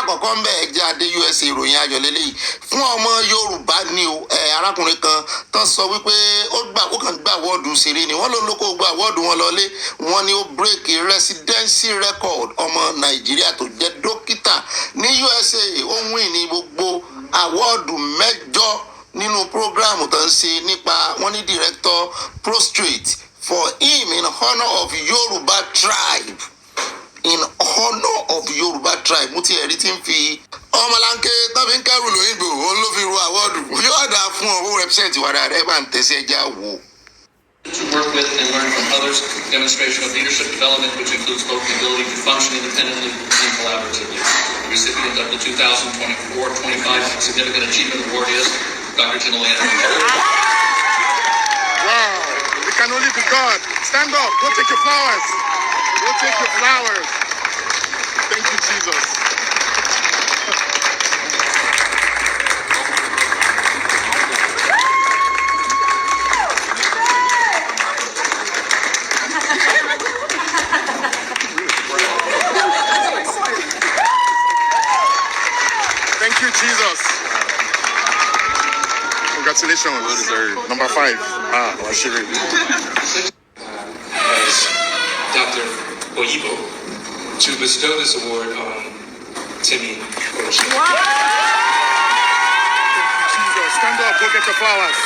alákọ̀ọ́kọ́ ń bẹ̀ jẹ́ adé USA ìròyìn ayọ̀ lélẹ́yìí fún ọmọ Yorùbá ni o arákùnrin kan tán sọ wípé ó kàn gba àwọ́ọ̀dù ṣeré ni wọ́n ló ń lóko gba àwọ́ọ̀dù wọn lọlé wọ́n ní ó break residency record ọmọ Nàìjíríà tó jẹ́ dókítà ní USA ó win ní gbogbo àwọ́ọ̀dù 8 nínú prógráàmù tó ń ṣe nípa wọ́n ní director prostrate for him in honor of Yoruba tribe. In honor of Yoruba tribe mo ti ẹ̀rí tí ń fi ọmọlanke tó fi ń kẹ́rù lóyìnbó òun ló fi ru àwọ́ọ̀dù yóò dáa fún owó represent wà dáadáa bá ń tẹ̀sí ẹja wò. To work with and learn from others, demonstration of leadership development, which includes both the ability to function independently and collaboratively. The recipient of the 2024-25 Significant Achievement Award is Dr. Timolana. Wow, it can only be God. Stand up, go take your flowers. Go take your flowers. Thank you, Jesus. Thank you, Jesus. Congratulations. Number 5. Washiri. Dr. Oyibo to bestow this award on Timmy Orochi. Wow. Thank you, Jesus. Stand up, go get your flowers.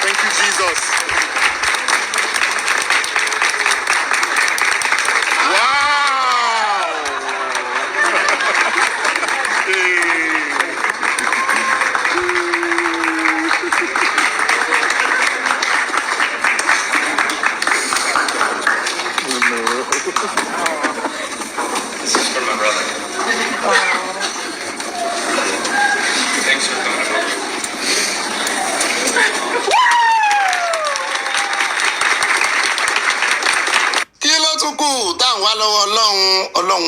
Thank you, Jesus. Wow. This is for my brother. Thanks for coming over. Kí ló tún kù táwọn wá lọ́wọ́ Ọlọ́run